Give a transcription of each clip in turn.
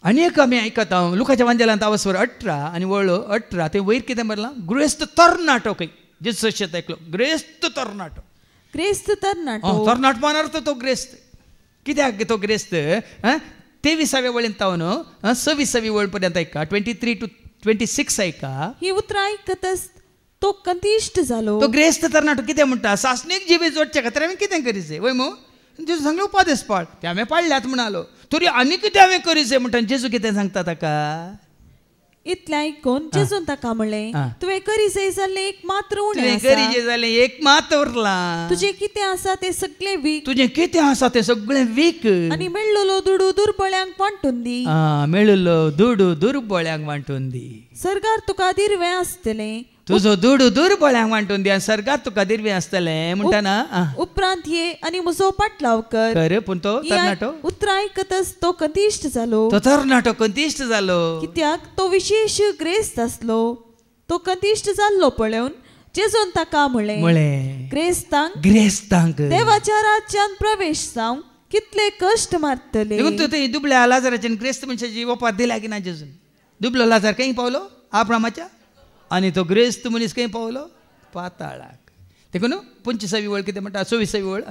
अनेक आम्ही ऐकत आहोत लुकाच्या वांजेलांत आवस्वर 18 आणि वळलो 18 ते वयर कितें बरला ग्रेस्त तरणाटो काही जेस अशें ऐकलो ग्रेस्त तरणाटो तरणाट अर्थ तो ग्रेस्त कित्याक तो ग्रेस्त 23व्या वळेंत तावन 26वी वळ पर्यंत ऐका 23 to 26 ऐका ही उतरां आयकतच तो कंतिश्ट जालो. तो ग्रेस्त तरणाटो कितें म्हणटा सासणीक जिवे जोडचे खातीर हांवें कितें करीचें वय मो जेजू सांगलो उपादेश पाळ ते हांवें पाळल्यात म्हणालो तरी आनी कितें हांवें करीचें म्हणटा जेजू कितें सांगता ताका इतलें आयकून जेजून ताका म्हणलें तुवें करीचें जाल्लें एक मात्र उणें आसा. करीचें जालें एक मात उरलां. तुजें कितें आसा तें सगळें वीक. तुजें कितें आसा तें सगळें वीक आनी मेळ्ळलो दुडू दुर्बळ्यांक वांटून दी. मेळ्ळलो दुडू दुर्बळ्यांक वांटून दी. सर्गार तुका दिर्वें आसतलें. तुजो दुडू दुर्बळ्यांक वांटून दी आनी सर्गात तुका दिर्वें आसतलें म्हणटाना उपरांत ये आनी म्हजो पाटलाव कर. पूण तो तरणाटो उतरां आयकतच तो कंतिश्ट जालो. तो तरणाटो कंतिश्ट जालो कित्याक तो विशेश ग्रेस्त आसलो. तो कंतिश्ट जाल्लो पळोवन जेजून ताका म्हणलें ग्रेस्तांक देवाच्या राज्यांत प्रवेश जावंक कितले कश्ट मारतले. तू दुबळ्या लाजाराच्यान ग्रेस्त मनशाची ओपार दिल्या की ना जेजून दुबळो लाजार खंय पावलो आब्रामाच्या आनी तो ग्रेस्त मनीस खंय पावलो पाताळाक. देखून 25वी वळ कितें म्हणटा 26वी वळ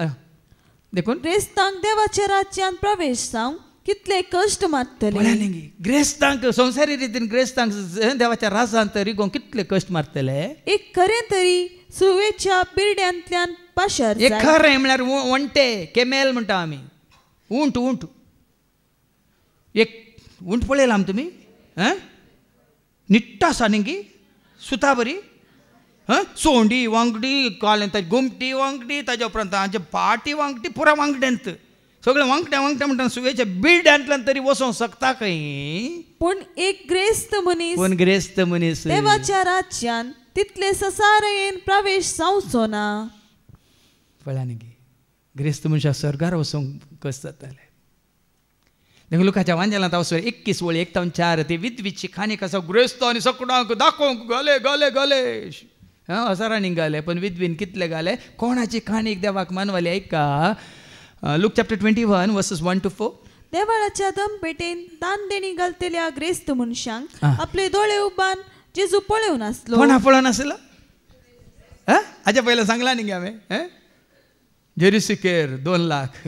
देखून ग्रेस्तांक देवाच्या राज्यांत प्रवेश जावंक कितले कश्ट मारतले. ग्रेस्तांक संवसारी रितीन ग्रेस्तांक देवाच्या राजांत रिगोंक कितले कश्ट मारतले. एक खरें तरी सुवेच्या बिरड्यांतल्यान पाशार एक खरें म्हळ्यार वंटे केमेल म्हणटा आमी ऊंट ऊंट एक ऊंट पळयला आमी तुमी निट्ट आसा न्ही सुता बरी सोंडी वांगडी काल घुमटी वांगडी ताज्या उपरांत तांचे पाटी वांगडी पुरा वांगड्यांत सगळे वांगड्या वांगड्या म्हणटा सुवेच्या बिल्ड्यांतल्यान तरी वचोंक शकता खंय. पूण एक ग्रेस्त मनीस देवाच्या राज्यांत तितले ससारेन प्रवेश जावचो ना. पळया न्ही ग्रेस्त मनशाक स्वर्गार वचोंक कस जातालें. देखून लुकाच्या वांजेलांत आवसर 21 वळ 1 to 4 ते विधवीची खाणीक आसा ग्रेस्त आनी सकुणांक दाखोवंक घाले घाले घाले हजारांनी घाले पण विधवीन कितले घाले कोणाची खाणीक देवाक मानवाली ऐका. Look chapter 21 verses 1 to 4. देवाळाच्या दमपेटेन दान देणी घालतल्या ग्रेस्त मनशांक आपले दोळे उबान जेजू पळोवन आसलो. कोणा पळोवन आसलो हाच्या पयलीं सांगला न्ही हांवें जेरुसलेम 2 लाख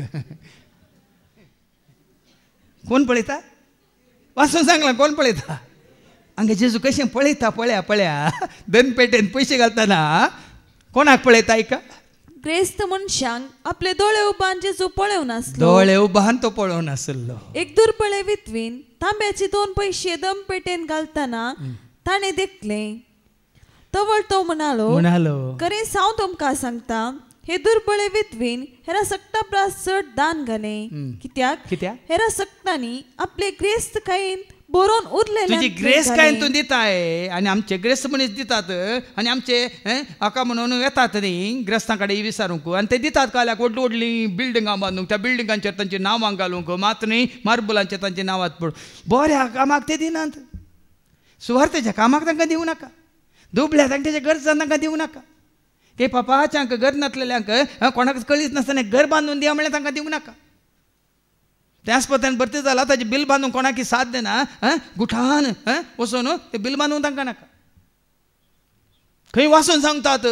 कोण पळयता वाचून सांगला कोण पळयता हांगा जेजू कशें पळयता पळया दनपेटेन पयशे घालतना कोणाक पळयता ऐका. ग्रेस्त मनशांक आपले दोळे उबान जेजू पळोवन आसलो. दोळे उबान तो पळोवन आसलो. एक दुर्बळे विधवीन तांब्याचे 2 पैसे दमपेटेन घालतना ताणें देखलें. तवळ तो म्हणालो खरें हांव तुमकां सांगता हे दुर्बळे विधवीन हेरा सक्ता प्रास चड दान घाले. कित्याक हेरा सक्तांनी आपले ग्रेस्त कायेन बरोवन उरलेले तुजी ग्रेस कायेन तूं दिताय आनी आमचे ग्रेस्त मनीस दितात आनी आमचे हाका म्हणून येतात न्ही ग्रेस्तां कडेन विचारूंक आनी ते दितात काल्याक व्हडली व्हडली बिल्डिंगां बांदूंक त्या बिल्डिंगांचेर तांची नांवां घालूंक मात न्ही मार्बलांचेर तांची नांवां पडून बऱ्या कामाक ते दिनात. सुवार्थेच्या कामाक तांकां दिवं नाका. दुबळ्या तांच्या गरजां तांकां दिवं नाका. ते पापाच्यांक घर नासलेल्यांक कोणाक कळीत नासतना घर बांदून दिया म्हळ्यार तांकां दिवं नाका. ते आस्पत्र्यान भरती जाला ताजें बील बांदूंक कोणाकी साथ देना गुठान वचून ते बील बांदूंक तांकां नाका. खंय वाचून सांगतात